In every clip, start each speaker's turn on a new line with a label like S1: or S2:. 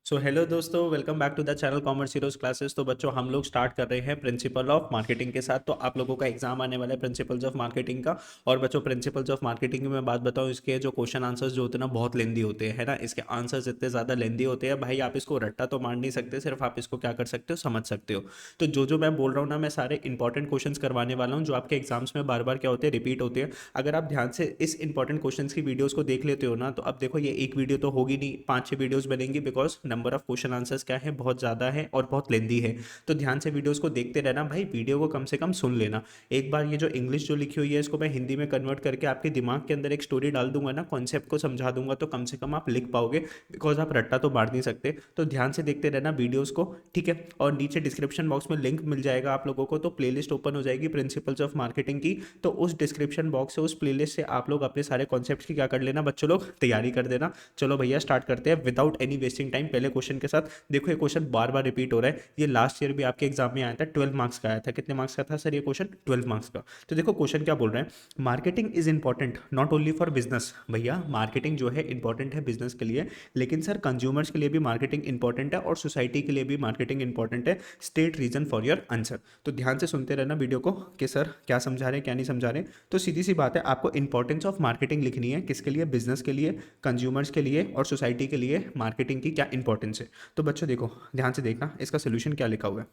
S1: सो hello दोस्तों, welcome back to the channel commerce heroes classes. तो बच्चों, हम लोग स्टार्ट कर रहे हैं प्रिंसिपल ऑफ मार्केटिंग के साथ। तो आप लोगों का एग्जाम आने वाला है प्रिंसिपल्स ऑफ मार्केटिंग का। और बच्चों, प्रिंसिपल्स ऑफ मार्केटिंग की मैं बात बताऊं, इसके जो क्वेश्चन आंसर्स जो होते हैं ना, बहुत लेंदी होते हैं, है ना। इसके आंसर्स इतने ज़्यादा लेंदी होते हैं भाई, आप इसको रट्टा तो मार नहीं सकते, सिर्फ आप इसको क्या कर सकते हो, समझ सकते हो। तो जो मैं बोल रहा हूँ ना, मैं सारे इंपॉर्टेंट क्वेश्चन करवाने वाला हूँ जो आपके एग्जाम्स में बार बार क्या होते हैं, रिपीट होते हैं। अगर आप ध्यान से इस इंपॉर्टेंट क्वेश्चंस की वीडियोस को देख लेते हो ना, तो अब देखो, ये एक वीडियो तो होगी नहीं, 5-6 वीडियोस बनेंगी, because number of question answers क्या है, बहुत ज़्यादा है और बहुत लेंदी है। तो ध्यान से वीडियोस को देखते रहना भाई, वीडियो को कम से कम सुन लेना। एक बार ये जो इंग्लिश जो लिखी हुई है, इसको मैं हिंदी में कन्वर्ट करके आपके दिमाग के अंदर एक स्टोरी डाल दूंगा ना, कॉन्सेप्ट को समझा दूंगा, तो कम से कम आप लिख पाओगे, बिकॉज आप रट्टा तो मार नहीं सकते। तो ध्यान से देखते रहना वीडियोस को, ठीक है। और नीचे डिस्क्रिप्शन बॉक्स में लिंक मिल जाएगा आप लोगों को, तो प्लेलिस्ट ओपन हो जाएगी प्रिंसिपल्स ऑफ मार्केटिंग की। तो उस डिस्क्रिप्शन बॉक्स से, उस प्लेलिस्ट से आप लोग अपने सारे कॉन्सेप्ट की क्या कर लेना बच्चों लोग, तैयारी कर देना। चलो भैया, स्टार्ट करते हैं विदाउट एनी वेस्टिंग टाइम पहले क्वेश्चन के साथ। देखो, ये क्वेश्चन बार बार रिपीट हो रहा है, ये लास्ट ईयर भी आपके एग्जाम में आया था, 12 मार्क्स का आया था। कितने मार्क्स का था सर ये क्वेश्चन? 12 मार्क्स का। तो देखो क्वेश्चन क्या बोल रहे हैं, marketing is important not only for business. भैया, मार्केटिंग जो है इंपॉर्टेंट है बिजनेस के लिए, लेकिन सर कंज्यूमर्स के लिए भी मार्केटिंग इंपॉर्टेंट है और सोसाइटी के लिए भी मार्केटिंग इंपॉर्टेंट है। State reason for your answer. तो ध्यान से सुनते रहना वीडियो को कि सर क्या समझा रहे हैं क्या नहीं समझा रहे। तो सीधी सी बात है, आपको इंपॉर्टेंस ऑफ मार्केटिंग लिखनी है, किसके लिए, बिजनेस के लिए, कंज्यूमर्स के लिए और सोसाइटी के लिए मार्केटिंग की क्या इंपॉर्टेंस है। तो बच्चों देखो, ध्यान से देखना इसका सोल्यूशन क्या लिखा हुआ है।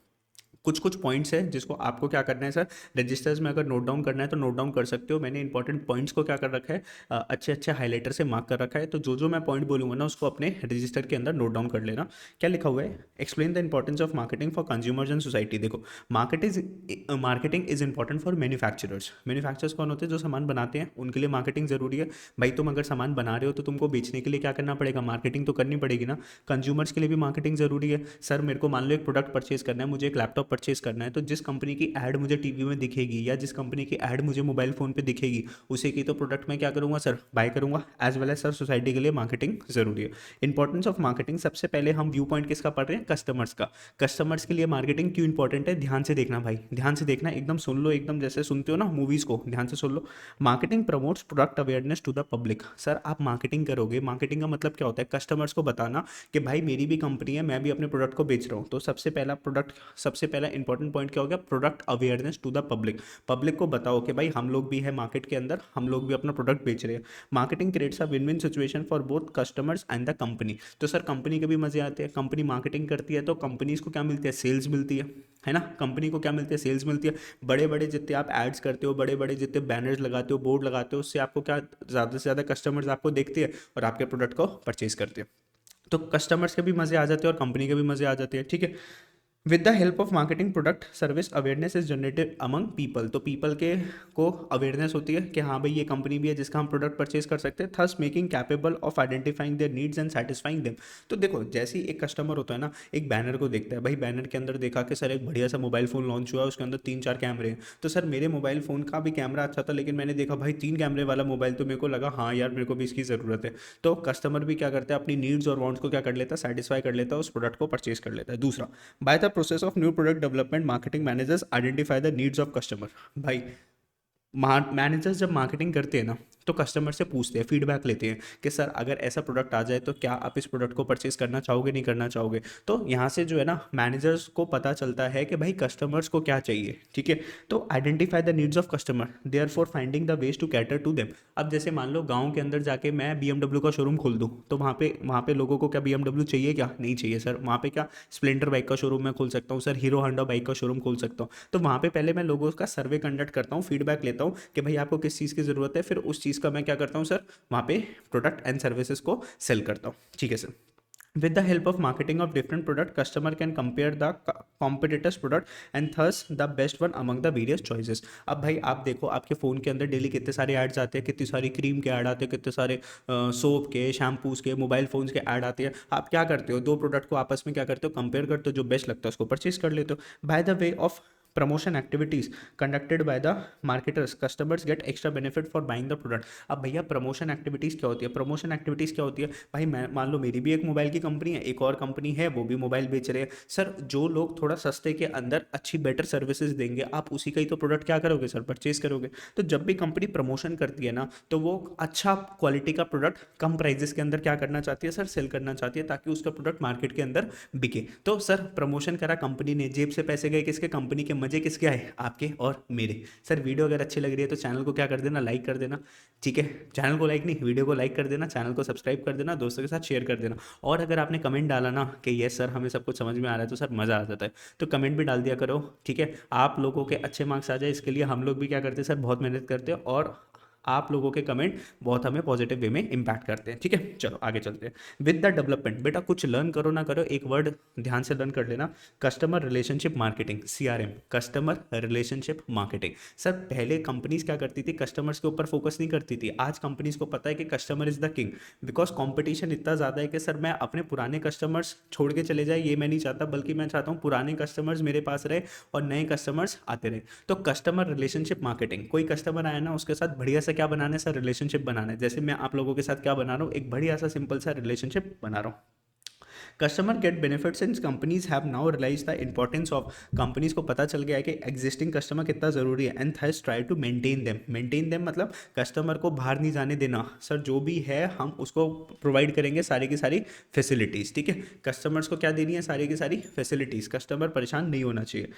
S1: कुछ कुछ पॉइंट्स है जिसको आपको क्या करना है सर, रजिस्टर्स में अगर नोट डाउन करना है तो नोट डाउन कर सकते हो। मैंने इंपॉर्टेंट पॉइंट्स को क्या कर रखा है, अच्छे अच्छे हाईलाइटर से मार्क कर रखा है। तो जो मैं पॉइंट बोलूंगा ना, उसको अपने रजिस्टर के अंदर नोट डाउन कर लेना। क्या लिखा हुआ है, explain the importance of marketing for consumers and society. देखो, marketing is important for manufacturers. Manufacturers कौन होते हैं? जो सामान बनाते हैं, उनके लिए मार्केटिंग जरूरी है। भाई, तुम अगर सामान बना रहे हो तो तुमको बेचने के लिए क्या करना पड़ेगा, मार्केटिंग तो करनी पड़ेगी ना। कंज्यूमर्स के लिए भी मार्केटिंग जरूरी है। सर मेरे को मान लो एक प्रोडक्ट परचेज करना है, मुझे एक लैपटॉप परचेज करना है, तो जिस कंपनी की ऐड मुझे टीवी में दिखेगी या जिस कंपनी की ऐड मुझे मोबाइल फोन पे दिखेगी, उसे की तो प्रोडक्ट मैं क्या करूंगा सर, बाय करूंगा। As well as sir society के लिए मार्केटिंग जरूरी है। इंपॉर्टेंस ऑफ मार्केटिंग, सबसे पहले हम व्यू पॉइंट किसका पढ़ रहे हैं, कस्टमर्स का। कस्टमर्स के लिए मार्केटिंग क्यों इंपॉर्टेंट है, ध्यान से देखना भाई, ध्यान से देखना, एकदम सुन लो, एकदम जैसे सुनते हो ना मूवीज को, ध्यान से सुन लो। Marketing promotes product awareness to the public. Sir आप मार्केटिंग करोगे, मार्केटिंग का मतलब क्या होता है, कस्टमर्स को बताना कि भाई मेरी भी कंपनी है, मैं भी अपने प्रोडक्ट को बेच रहा हूँ। तो सबसे पहला इंपॉर्टेंट पॉइंट क्या हो गया, product awareness to the public. Public को बताओ कि भाई हम लोग भी है मार्केट के अंदर, हम लोग भी अपना प्रोडक्ट बेच रहे हैं। Marketing creates a win win situation for both customers and the company. तो सर कंपनी के भी मजे आते हैं, कंपनी मार्केटिंग करती है तो कंपनीज को क्या मिलती है, सेल्स मिलती है ना। कंपनी को क्या मिलती है, सेल्स मिलती है। बड़े बड़े जितने आप एड्स करते हो, बड़े बड़े जितने बैनर्स लगाते हो, बोर्ड लगाते हो, उससे आपको क्या, ज़्यादा से ज़्यादा कस्टमर्स आपको देखते हैं और आपके प्रोडक्ट को परचेज करते हैं। तो कस्टमर्स के भी मजे आ जाते हैं और कंपनी के भी मजे आ जाते हैं, ठीक है। With the help of marketing product service awareness is generated among people. तो पीपल के को अवेयरनेस होती है कि हाँ भाई ये कंपनी भी है जिसका हम प्रोडक्ट परचेज कर सकते हैं, thus making capable of identifying there needs and satisfying them. तो देखो, जैसे ही एक कस्टमर होता है ना, एक बैनर को देखता है, भाई बैनर के अंदर देखा कि सर एक बढ़िया सा मोबाइल फोन लॉन्च हुआ है, उसके अंदर 3-4 कैमरे हैं। तो सर मेरे मोबाइल फोन का भी कैमरा अच्छा था, लेकिन मैंने देखा भाई 3 कैमरे वाला मोबाइल, तो मेरे को लगा हाँ यार मेरे को भी इसकी ज़रूरत है। तो कस्टमर भी क्या करता है, अपनी नीड्स और वांट्स को क्या कर लेता है, सेटिस्फाई कर लेता है, उस प्रोडक्ट को परचेज कर लेता है। दूसरा, by the process of new product development marketing managers identify the needs of customer. भाई, मैनेजर्स जब मार्केटिंग करते हैं ना, तो कस्टमर से पूछते हैं, फीडबैक लेते हैं कि सर अगर ऐसा प्रोडक्ट आ जाए तो क्या आप इस प्रोडक्ट को परचेज करना चाहोगे, नहीं करना चाहोगे। तो यहाँ से जो है ना, मैनेजर्स को पता चलता है कि भाई कस्टमर्स को क्या चाहिए, ठीक है। तो identify the needs of customer, therefore finding the ways to cater to them. अब जैसे मान लो गाँव के अंदर जाके मैं BMW का शोरूम खोल दूँ, तो वहाँ पे लोगों को क्या BMW चाहिए, क्या नहीं चाहिए सर। वहाँ पे क्या, स्प्लेंडर बाइक का शोरूम मैं खोल सकता हूँ सर, हीरो होंडा बाइक का शोरूम खोल सकता हूँ। तो वहाँ पे पहले मैं लोगों का सर्वे कंडक्ट करता हूँ, फीडबैक लेता हूँ कि भाई आपको किस चीज़ की ज़रूरत है, फिर उस चीज़ का मैं क्या करता हूँ सर, वहाँ पे प्रोडक्ट एंड सर्विसेज को सेल करता हूँ, ठीक है sir. With the help of marketing of different product, customer can compare the competitors product and thus the best one among the various choices। अब भाई आप देखो, आपके फ़ोन के अंदर डेली कितने सारे ऐड्स आते हैं, कितनी सारी क्रीम के ऐड आते हैं, कितने सारे सोप के, शैम्पूज के, मोबाइल फ़ोन्स के ऐड आते हैं। आप क्या करते हो, दो प्रोडक्ट को आपस में क्या करते हो, कंपेयर करते हो, जो बेस्ट लगता है उसको परचेज कर लेते हो। By the way of promotion activities conducted by the marketers, customers get extra benefit for buying the product. अब भैया प्रमोशन एक्टिविटीज़ क्या होती है? प्रमोशन एक्टिविटीज़ क्या होती है भाई? मैं मान लो मेरी भी एक मोबाइल की कंपनी है, एक और कंपनी है वो भी मोबाइल बेच रहे हैं। सर जो लोग थोड़ा सस्ते के अंदर अच्छी बेटर सर्विसेज देंगे, आप उसी का ही तो प्रोडक्ट क्या करोगे सर? परचेज करोगे। तो जब भी कंपनी प्रमोशन करती है ना, तो वो अच्छा क्वालिटी का प्रोडक्ट कम प्राइजेस के अंदर क्या करना चाहती है सर? सेल करना चाहती है, ताकि उसका प्रोडक्ट मार्केट के अंदर बिके। तो सर प्रमोशन करा कंपनी ने, जेब से पैसे गए किसके? कंपनी के। मजे किसके आए? आपके और मेरे। सर वीडियो अगर अच्छी लग रही है तो चैनल को क्या कर देना? लाइक कर देना। ठीक है, चैनल को लाइक नहीं, वीडियो को लाइक कर देना, चैनल को सब्सक्राइब कर देना, दोस्तों के साथ शेयर कर देना। और अगर आपने कमेंट डाला ना कि यस सर हमें सब कुछ समझ में आ रहा है, तो सर मज़ा आ जाता है, तो कमेंट भी डाल दिया करो। ठीक है, आप लोगों के अच्छे मार्क्स आ जाए इसके लिए हम लोग भी क्या करते हैं सर? बहुत मेहनत करते हैं, और आप लोगों के कमेंट बहुत हमें पॉजिटिव वे में इम्पैक्ट करते हैं। ठीक है, चलो आगे चलते हैं। विद द डेवलपमेंट, बेटा कुछ लर्न करो ना करो, एक वर्ड ध्यान से लर्न कर लेना, customer relationship marketing, CRM, customer relationship marketing. Sir पहले कंपनीज क्या करती थी? कस्टमर्स के ऊपर फोकस नहीं करती थी। आज कंपनीज को पता है कि customer is the king, because competition इतना ज़्यादा है कि सर मैं अपने पुराने कस्टमर्स छोड़ के चले जाए ये मैं नहीं चाहता, बल्कि मैं चाहता हूँ पुराने कस्टमर्स मेरे पास रहे और नए कस्टमर्स आते रहे। तो कस्टमर रिलेशनशिप मार्केटिंग, कोई कस्टमर आया ना उसके साथ बढ़िया सा क्या बनाना है सर? रिलेशनशिप बनाना है। जैसे मैं आप लोगों के साथ क्या बना रहा हूँ? एक बढ़िया सा सिंपल सा रिलेशनशिप बना रहा हूँ। Customer get benefit since companies have now realise the importance of, companies को पता चल गया है कि एग्जिस्टिंग कस्टमर कितना जरूरी है, and has try to maintain them. Maintain them मतलब कस्टमर को बाहर नहीं जाने देना। सर जो भी है हम उसको प्रोवाइड करेंगे सारी की सारी फैसिलिटीज़। ठीक है, कस्टमर्स को क्या देनी है? सारी की सारी फैसिलिटीज़, कस्टमर परेशान नहीं होना चाहिए।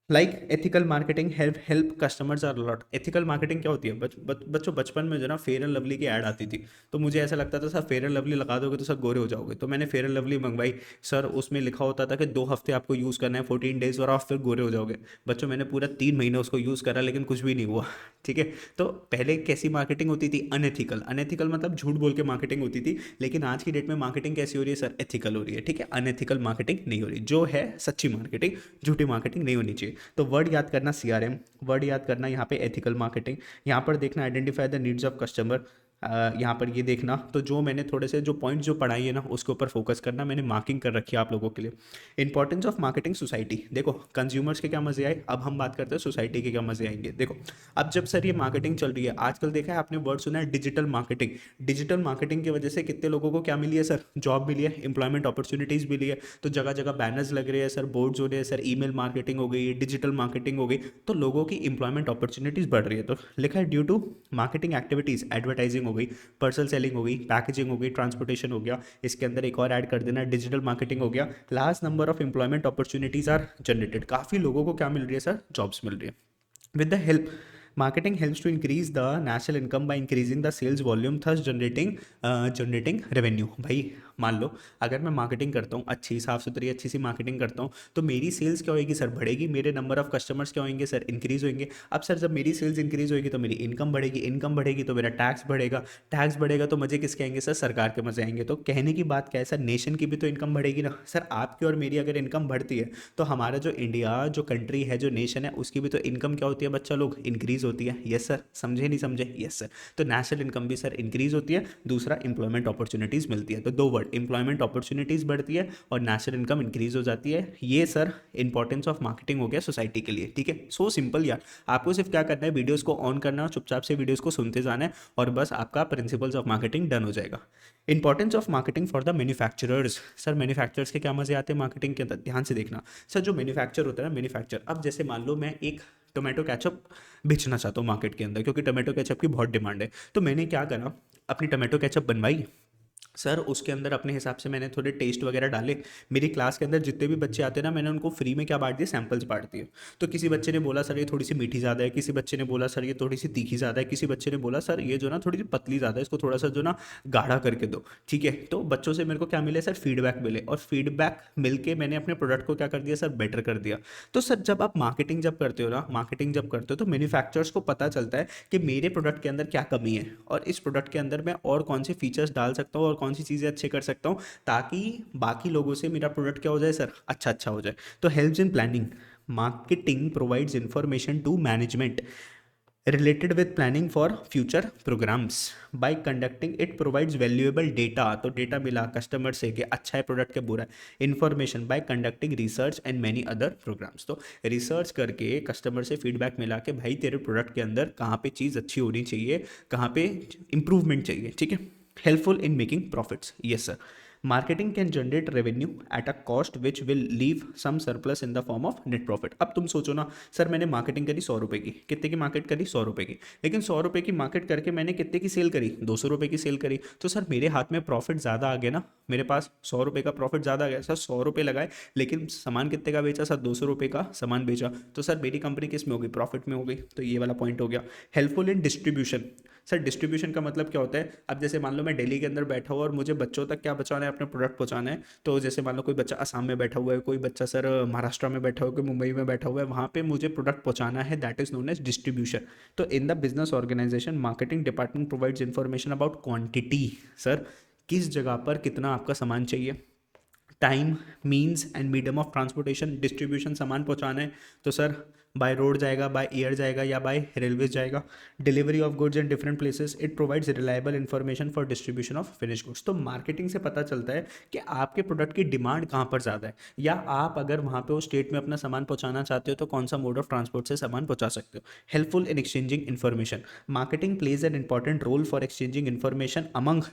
S1: Like ethical marketing help customers are lot. Ethical marketing क्या होती है? बच्चों बचपन में जो ना फेयर एंड लवली की ऐड आती थी, तो मुझे ऐसा लगता था सर फेयर एंड लवली लगा दोगे तो सर गोरे हो जाओगे, तो मैंने फेयर एंड लवली मंगवाई। सर उसमें लिखा होता था कि 2 हफ्ते आपको यूज़ करना है, 14 डेज, और आप फिर गोरे हो जाओगे। बच्चों मैंने पूरा 3 महीने उसको यूज़ करा लेकिन कुछ भी नहीं हुआ। ठीक है, तो पहले कैसी मार्केटिंग होती थी? अनएथिकल। अनएथिकल मतलब झूठ बोल के मार्केटिंग होती थी, लेकिन आज की डेट में मार्केटिंग कैसी हो रही है सर? एथिकल हो रही है। ठीक है, अनएथिकल मार्केटिंग नहीं हो रही, जो है सच्ची मार्केटिंग, झूठी मार्केटिंग नहीं होनी चाहिए। तो वर्ड याद करना CRM, वर्ड याद करना यहाँ पे एथिकल मार्केटिंग, यहाँ पर देखना identify the needs of customer, यहाँ पर ये देखना। तो जो मैंने थोड़े से जो पॉइंट्स जो पढ़ाई है ना उसके ऊपर फोकस करना, मैंने मार्किंग कर रखी है आप लोगों के लिए। इंपॉर्टेंस ऑफ मार्केटिंग सोसाइटी, देखो कंज्यूमर्स के क्या मजे आए, अब हम बात करते हैं सोसाइटी के क्या मजे आएंगे। देखो अब जब सर ये मार्केटिंग चल रही है, आजकल देखा है आपने वर्ड सुना है डिजिटल मार्केटिंग। डिजिटल मार्केटिंग की वजह से कितने लोगों को क्या मिली है सर? जॉब मिली है, इंप्लॉयमेंट अपॉर्चुनिटीज़ मिली है। तो जगह जगह बैनर्स लग रहे हैं सर, बोर्ड्स हो रहे हैं सर, ईमेल मार्केटिंग हो गई, डिजिटल मार्केटिंग हो गई, तो लोगों की इंप्लॉयमेंट अपॉर्चुनिटीज़ बढ़ रही है। तो लिखा है due to marketing activities, advertising हो गई, पर्सनल सेलिंग हो गई, पैकेजिंग हो गई, ट्रांसपोर्टेशन हो गया, इसके अंदर एक और ऐड कर देना डिजिटल मार्केटिंग हो गया, large number of employment opportunities are generated. काफ़ी लोगों को क्या मिल रही है सर? जॉब्स मिल रही है। with the help marketing helps to increase the national income by increasing the sales volume, thus generating revenue। भाई मान लो अगर मैं मार्केटिंग करता हूँ, अच्छी साफ सुथरी अच्छी सी मार्केटिंग करता हूँ, तो मेरी सेल्स क्या होगी सर? बढ़ेगी। मेरे नंबर ऑफ कस्टमर्स क्या होंगे सर? इंक्रीज होंगे। अब सर जब मेरी सेल्स इंक्रीज होगी तो मेरी इनकम बढ़ेगी, इनकम बढ़ेगी तो मेरा टैक्स बढ़ेगा, टैक्स बढ़ेगा तो मजे किसके आएंगे सर? सरकार के मजे आएंगे। तो कहने की बात क्या है सर? नेशन की भी तो इनकम बढ़ेगी ना सर। आपकी और मेरी अगर इनकम बढ़ती है तो हमारा जो इंडिया जो कंट्री है जो नेशन है उसकी भी तो इनकम क्या होती है बच्चा लोग? इंक्रीज होती है। यस सर, समझे नहीं समझे? Yes sir. तो नेशनल इनकम भी सर इंक्रीज होती है, दूसरा इंप्लॉयमेंट अपॉर्चुनिटीज़ मिलती है। तो दो वर्ड, इंप्लॉयमेंट अपॉर्चुनिटीज़ बढ़ती है और नेशनल इनकम इंक्रीज हो जाती है। ये सर इंपॉर्टेंस ऑफ मार्केटिंग हो गया सोसाइटी के लिए। ठीक है, सो सिंपल यार। आपको सिर्फ क्या करना है? वीडियोस को ऑन करना है, चुपचाप से वीडियोस को सुनते जाना है और बस आपका प्रिंसिपल्स ऑफ मार्केटिंग डन हो जाएगा। Importance of marketing for the manufacturers, sir manufacturers के क्या मजे आते हैं मार्केटिंग के अंदर? ध्यान से देखना सर। जो मैन्युफैक्चर होता है ना, मैन्युफैक्चर, अब जैसे मान लो मैं एक टोमेटो केचप बेचना चाहता हूँ मार्केट के अंदर, क्योंकि टोमेटो केचप की बहुत डिमांड है। तो मैंने क्या करा, अपनी टोमेटो केचप बनवाई सर, उसके अंदर अपने हिसाब से मैंने थोड़े टेस्ट वगैरह डाले। मेरी क्लास के अंदर जितने भी बच्चे आते हैं ना, मैंने उनको फ्री में क्या बांट दिए? सैम्पल्स बांट दिए। तो किसी बच्चे ने बोला सर ये थोड़ी सी मीठी ज़्यादा है, किसी बच्चे ने बोला सर ये थोड़ी सी तीखी ज़्यादा है, किसी बच्चे ने बोला सर ये जो ना थोड़ी सी पतली ज़्यादा है, इसको थोड़ा सा जो ना गाढ़ा करके दो। ठीक है, तो बच्चों से मेरे को क्या मिले सर? फीडबैक मिले, और फीडबैक मिलके मैंने अपने प्रोडक्ट को क्या कर दिया सर? बेटर कर दिया। तो सर जब आप मार्केटिंग जब करते हो ना, मार्केटिंग जब करते हो तो मैन्युफैक्चरर्स को पता चलता है कि मेरे प्रोडक्ट के अंदर क्या कमी है और इस प्रोडक्ट के अंदर मैं और कौन से फीचर्स डाल सकता हूँ और कौन सी चीज़ें अच्छे कर सकता हूँ, ताकि बाकी लोगों से मेरा प्रोडक्ट क्या हो जाए सर? अच्छा अच्छा हो जाए। तो helps in planning, marketing provides information to management related with planning for future programmes. By conducting it provides valuable data, तो डेटा मिला कस्टमर से कि अच्छा है प्रोडक्ट के बुरा है। Information by conducting research and many other programmes, तो रिसर्च करके कस्टमर से फीडबैक मिला कि भाई तेरे प्रोडक्ट के अंदर कहाँ पे चीज़ अच्छी होनी चाहिए, कहाँ पे इंप्रूवमेंट चाहिए, ठीक है। Helpful in making profits, yes sir. Marketing can generate revenue at a cost which will leave some surplus in the form of net profit. अब तुम सोचो ना, सर मैंने मार्केटिंग करी 100 रुपये की, कितने की मार्केट करी 100 रुपये की, लेकिन 100 रुपये की मार्केट करके मैंने कितने की सेल करी, 200 रुपये की सेल करी, तो सर मेरे हाथ में प्रॉफिट ज़्यादा आ गया ना, मेरे पास 100 रुपये का प्रॉफिट ज़्यादा आ गया। सर 100 रुपये लगाए लेकिन सामान कितने का बेचा, सर 200 रुपये का सामान बेचा, तो सर मेरी कंपनी किस में होगी, प्रॉफिट में हो गई। तो ये वाला पॉइंट हो गया। Helpful in distribution, sir distribution का मतलब क्या होता है, अब जैसे मान लो मैं दिल्ली के अंदर बैठा हुआ और मुझे बच्चों तक क्या पहुंचाना है, अपना प्रोडक्ट पहुंचाना है। तो जैसे मान लो कोई बच्चा असम में बैठा हुआ है, कोई बच्चा सर महाराष्ट्र में बैठा हुआ है, कोई मुंबई में बैठा हुआ है, वहाँ पे मुझे प्रोडक्ट पहुंचाना है, that is known as distribution. तो in the business organization marketing department provides information about quantity, sir किस जगह पर कितना आपका सामान चाहिए, time, means and medium of transportation, distribution सामान पहुंचाना है तो सर बाय रोड जाएगा, बाय एयर जाएगा या बाय रेलवे जाएगा। Delivery of goods in different places, it provides reliable information for distribution of finish goods. तो मार्केटिंग से पता चलता है कि आपके प्रोडक्ट की डिमांड कहाँ पर ज़्यादा है, या आप अगर वहाँ पे उस स्टेट में अपना सामान पहुँचाना चाहते हो तो कौन सा मोड ऑफ ट्रांसपोर्ट से सामान पहुँचा सकते हो। Helpful in exchanging information, marketing plays an important role for exchanging information among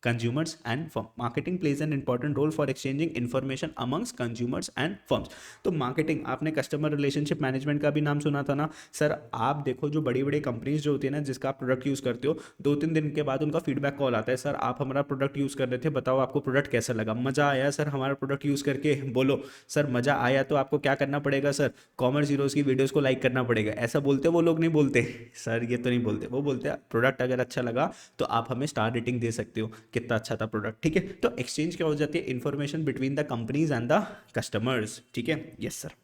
S1: consumers and firm. Marketing plays an important role for exchanging information amongst consumers and firms. तो marketing, आपने customer relationship management का भी नाम सुना था ना sir. आप देखो जो बड़ी बड़ी कंपनीज जो होती है ना, जिसका आप प्रोडक्ट यूज़ करते हो, 2-3 दिन के बाद उनका फीडबैक कॉल आता है, सर आप हमारा प्रोडक्ट यूज़ कर रहे थे, बताओ आपको प्रोडक्ट कैसा लगा, मज़ा आया सर हमारा प्रोडक्ट यूज़ करके, बोलो सर मज़ा आया। तो आपको क्या करना पड़ेगा सर, कॉमर्स हीरोज़ की वीडियोज़ को लाइक करना पड़ेगा। ऐसा बोलते वो लोग, नहीं बोलते सर, ये तो नहीं बोलते। वो बोलते हैं प्रोडक्ट अगर अच्छा लगा तो आप हमें स्टार रेटिंग दे सकते हो, कितना अच्छा था प्रोडक्ट, ठीक है। तो एक्सचेंज क्या हो जाती है, information between the companies and the customers, ठीक है, यस सर।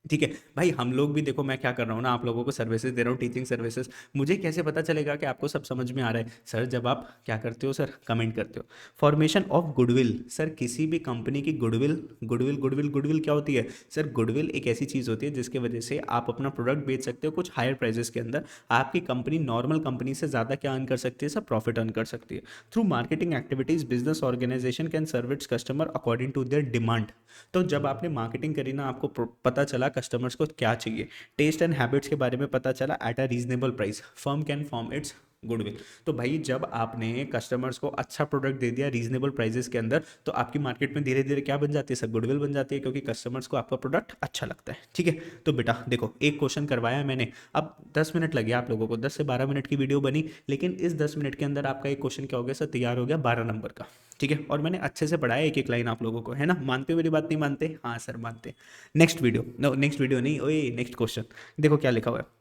S1: ठीक है भाई, हम लोग भी देखो मैं क्या कर रहा हूँ ना, आप लोगों को सर्विसेज दे रहा हूँ, टीचिंग सर्विसेज। मुझे कैसे पता चलेगा कि आपको सब समझ में आ रहा है सर, जब आप क्या करते हो सर, कमेंट करते हो। फॉर्मेशन ऑफ गुडविल, सर किसी भी कंपनी की गुडविल, गुडविल क्या होती है सर, गुडविल एक ऐसी चीज़ होती है जिसकी वजह से आप अपना प्रोडक्ट बेच सकते हो कुछ हायर प्राइजेस के अंदर। आपकी कंपनी नॉर्मल कंपनी से ज़्यादा क्या अर्न कर सकती है सर, प्रॉफिट अर्न कर सकती है। Through marketing activities business organisation can serve its customer according to their demand. तो जब आपने मार्केटिंग करी ना, आपको पता चला कस्टमर्स को क्या चाहिए, टेस्ट एंड हैबिट्स के बारे में पता चला, at a reasonable price firm can form it's goodwill. तो भाई जब आपने कस्टमर्स को अच्छा प्रोडक्ट दे दिया रीजनेबल प्राइजेस के अंदर, तो आपकी मार्केट में धीरे धीरे क्या बन जाती है सर, गुडविल बन जाती है, क्योंकि कस्टमर्स को आपका प्रोडक्ट अच्छा लगता है, ठीक है। तो बेटा देखो, एक क्वेश्चन करवाया मैंने, अब 10 मिनट लगे आप लोगों को, 10 से 12 मिनट की वीडियो बनी, लेकिन इस 10 मिनट के अंदर आपका एक क्वेश्चन क्या हो गया सर, तैयार हो गया 12 नंबर का, ठीक है। और मैंने अच्छे से पढ़ाया एक एक लाइन आप लोगों को, है ना। मानते हो मेरी बात, नहीं मानते, हाँ सर मानते। Next video, no next video नहीं, ओए नेक्स्ट क्वेश्चन देखो क्या लिखा हुआ है।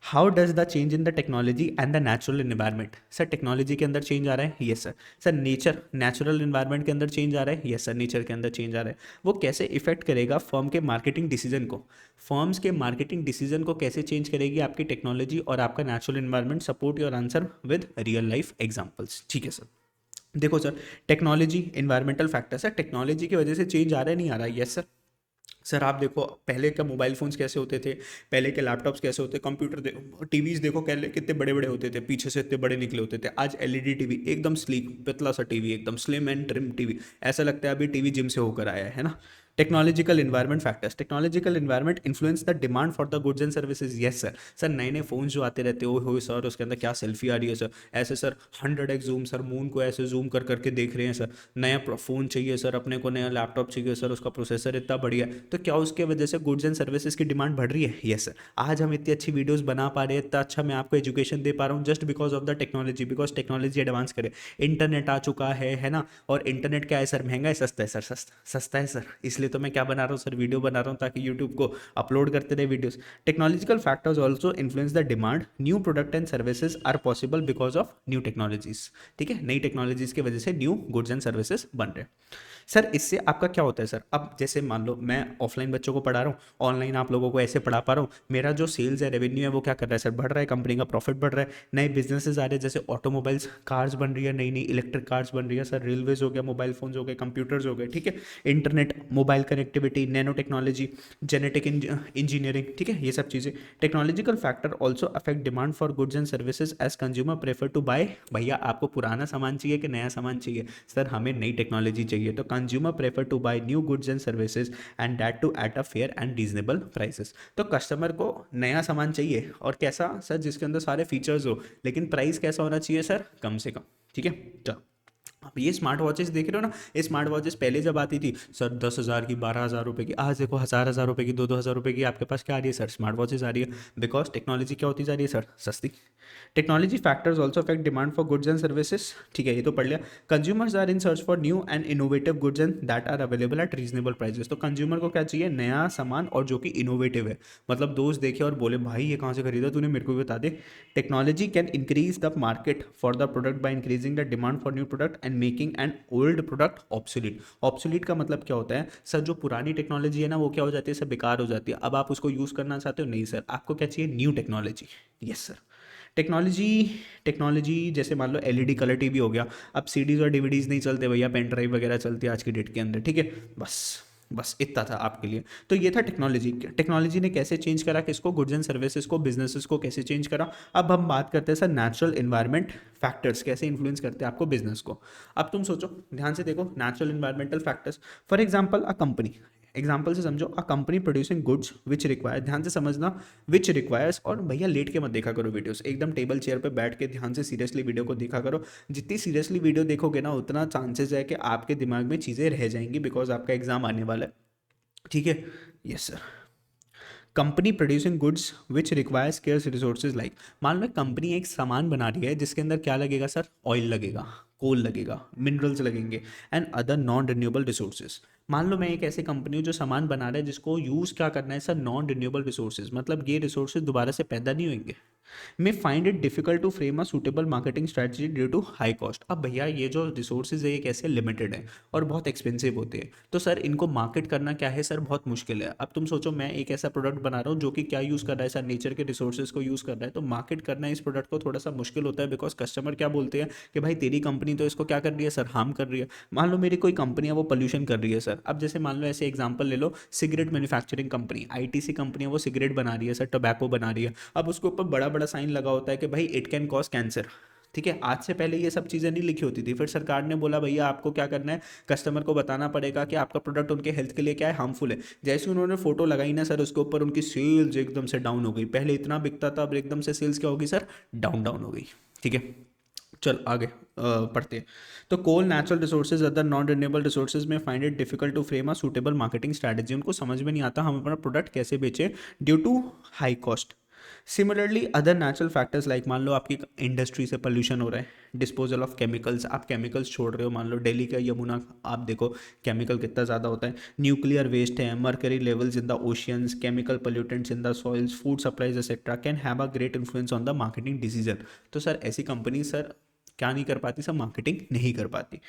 S1: How does the change in the technology and the natural environment, sir technology के अंदर चेंज आ रहा है, yes sir. Sir nature, natural environment के अंदर चेंज आ रहा है, यस सर, नेचर के अंदर चेंज आ रहा है। वो कैसे इफेक्ट करेगा फर्म के मार्केटिंग डिसीजन को, फर्म्स के मार्केटिंग डिसीजन को कैसे चेंज करेगी आपकी टेक्नोलॉजी और आपका natural environment. Support your answer with real life examples, ठीक है सर। देखो sir, technology, environmental factor, sir technology की वजह से चेंज आ रहा है, नहीं आ रहा है, यस सर। सर आप देखो पहले के मोबाइल फ़ोन्स कैसे होते थे, पहले के लैपटॉप्स कैसे होते, कंप्यूटर देखो, टीवीज़ देखो पहले कितने बड़े बड़े होते थे, पीछे से इतने बड़े निकले होते थे। आज एलईडी टीवी, एकदम स्लीक पतला सा टीवी, एकदम स्लिम एंड ट्रिम टीवी, ऐसा लगता है अभी टीवी जिम से होकर आया है ना। Technological environment factors, technological environment influence the demand for the goods and services, yes sir. Sir नए नए फ़ोन जो आते रहते हो सर, उसके अंदर क्या सेल्फी आ रही है सर, ऐसे sir 100x zoom, sir moon को ऐसे जूम कर करके देख रहे हैं सर। नया फ़ोन चाहिए सर अपने को, नया लैपटॉप चाहिए सर, उसका प्रोसेसर इतना बढ़िया है, तो क्या उसके वजह से गुड्स एंड सर्विसेज की डिमांड बढ़ रही है, यस सर। आज हम इतनी अच्छी वीडियोस बना पा रहे हैं, इतना अच्छा मैं आपको एजुकेशन दे पा रहा हूँ, just because of the technology, because technology advance करे, इंटरनेट आ चुका है ना। और इंटरनेट क्या है सर, महंगा है सस्ता है सर, सस्ता है सर, इसलिए तो मैं क्या बना रहा हूँ सर, वीडियो बना रहा हूँ ताकि यूट्यूब को अपलोड करते रहे videos. Technological factors also influence the demand, new product and services are possible because of new technologies, ठीक है। नई टेक्नोलॉजीज की वजह से न्यू गुड्स एंड सर्विसेज बन रहे हैं। सर इससे आपका क्या होता है सर, अब जैसे मान लो मैं ऑफलाइन बच्चों को पढ़ा रहा हूँ, ऑनलाइन आप लोगों को ऐसे पढ़ा पा रहा हूँ, मेरा जो सेल्स है, रेवेन्यू है, वो क्या कर रहा है सर, बढ़ रहा है, कंपनी का प्रॉफिट बढ़ रहा है, नए बिजनेसेस आ रहे हैं, जैसे ऑटोमोबाइल्स कार्स बन रही है, नई नई इलेक्ट्रिक कार्स बन रही है सर, रेलवेज हो गया, मोबाइल फोन्स हो गए, कंप्यूटर्स हो गए, ठीक है, internet, mobile connectivity, nano technology, genetic engineering, ठीक है, ये सब चीज़ें। Technological factor also affect demand for goods and services as consumer prefer to buy, भैया आपको पुराना सामान चाहिए कि नया सामान चाहिए, सर हमें नई टेक्नोलॉजी चाहिए, तो consumer prefer to buy new goods and services and that too at a fair and reasonable prices. तो कस्टमर को नया सामान चाहिए, और कैसा सर, जिसके अंदर सारे फीचर्स हो, लेकिन प्राइस कैसा होना चाहिए सर, कम से कम, ठीक है। चलो अब ये स्मार्ट वॉचेस देख रहे हो ना, ये स्मार्ट वॉचेस पहले जब आती थी सर 10,000 की, 12,000 रुपये की, आज देखो हज़ार हज़ार रुपये की, 2-2 हज़ार रुपये की आपके पास क्या आ रही है सर, स्मार्ट वॉचेस आ रही है, बिकॉज टेक्नोलॉजी क्या होती जा रही है सर, सस्ती। Technology factors also affect demand for goods and services, ठीक है, ये तो पढ़ लिया। Consumers are in search for new and innovative goods and that are available at reasonable prices. तो कंज्यूमर को क्या चाहिए, नया सामान और जो कि इनोवेटिव है, मतलब दोस्त देखे और बोले भाई ये कहाँ से खरीदा तूने, मेरे को भी बता दे। Technology can increase the market for the product by increasing the demand for new product and making an old product obsolete. Obsolete का मतलब क्या होता है सर, जो पुरानी टेक्नोलॉजी है ना वो क्या हो जाती है सर, बेकार हो जाती है, अब आप उसको यूज़ करना चाहते हो, नहीं सर, आपको क्या चाहिए, new technology. Yes sir. Technology, technology जैसे मान लो एलईडी कलर टीवी हो गया, अब सीडीज और डीवीडीज नहीं चलते भैया, पेन ड्राइव वगैरह चलती है आज की डेट के अंदर, ठीक है, बस बस इतना था आपके लिए। तो ये था टेक्नोलॉजी, टेक्नोलॉजी ने कैसे चेंज करा किसको, गुड्स एंड सर्विसेज को, बिजनेसेस को कैसे चेंज करा। अब हम बात करते हैं सर नेचुरल इन्वायरमेंट फैक्टर्स कैसे इन्फ्लुएंस करते हैं आपको बिजनेस को। अब तुम सोचो ध्यान से देखो, natural environmental factors, for example a company, example से समझो, a company producing goods which require, ध्यान से समझना, विच रिक्वायर्स, और भैया लेट के मत देखा करो वीडियोस, एकदम टेबल चेयर पे बैठ के ध्यान से सीरियसली वीडियो को देखा करो। जितनी सीरियसली वीडियो देखोगे ना उतना चांसेस है कि आपके दिमाग में चीज़ें रह जाएंगी, बिकॉज आपका एग्जाम आने वाला है, ठीक है। Yes sir. Company producing goods which require scarce resources like, मान लो कंपनी एक सामान बना रही है जिसके अंदर क्या लगेगा सर, ऑयल लगेगा, कोल लगेगा, मिनरल्स लगेंगे and other non renewable resources. मान लो मैं एक ऐसी कंपनी हूँ जो सामान बना रहा है जिसको यूज़ क्या करना है सर, नॉन रिन्यूएबल रिसोर्सेज, मतलब ये रिसोर्सेज दोबारा से पैदा नहीं होंगे। May find it difficult to frame a suitable marketing strategy due to high cost. अब भैया ये जो रिसोर्सेज है ये कैसे लिमिटेड है और बहुत एक्सपेंसिव होते हैं, तो सर इनको मार्केट करना क्या है सर, बहुत मुश्किल है। अब तुम सोचो मैं एक ऐसा प्रोडक्ट बना रहा हूँ जो कि क्या यूज़ कर रहा है सर, नेचर के रिसोर्सेज को यूज़ कर रहा है, तो मार्केट करना इस प्रोडक्ट को थोड़ा सा मुश्किल होता है, बिकॉज कस्टमर क्या बोलते हैं कि भाई तेरी कंपनी तो इसको क्या कर रही है सर, हार्म कर रही है। मान लो मेरी कोई कंपनी है वो पोल्यूशन कर रही है सर, अब जैसे मान लो ऐसे एग्जांपल ले लो, cigarette manufacturing company, ITC company है, वो सिगरेट बना रही है सर, टोबैको बना रही है, अब उसके ऊपर बड़ा बड़ा साइन लगा होता है कि भाई इट कैन कॉज कैंसर, ठीक है। आज से पहले ये सब चीज़ें नहीं लिखी होती थी, फिर सरकार ने बोला भैया आपको क्या करना है, कस्टमर को बताना पड़ेगा कि आपका प्रोडक्ट उनके हेल्थ के लिए क्या है, हार्मफुल है। जैसे उन्होंने फोटो लगाई ना सर उसके ऊपर, उनकी सेल्स एकदम से डाउन हो गई, पहले इतना बिकता था, अब एकदम से सेल्स क्या होगी सर, डाउन डाउन हो गई, ठीक है। चल आगे पढ़ते हैं। तो coal, natural resources, other non renewable resources में find it difficult to frame a suitable marketing strategy, उनको समझ में नहीं आता हम अपना प्रोडक्ट कैसे बेचें due to high cost. Similarly other natural factors like, मान लो आपकी इंडस्ट्री से पोल्यूशन हो रहा है, डिस्पोजल ऑफ केमिकल्स, आप केमिकल्स छोड़ रहे हो, मान लो दिल्ली का यमुना आप देखो केमिकल कितना ज़्यादा होता है, न्यूक्लियर वेस्ट है, mercury levels in the oceans, chemical pollutants in the soils, food supplies etcetera can have a great influence on the marketing decision. तो सर ऐसी कंपनी सर क्या नहीं कर पाती सर, मार्केटिंग नहीं कर पाती।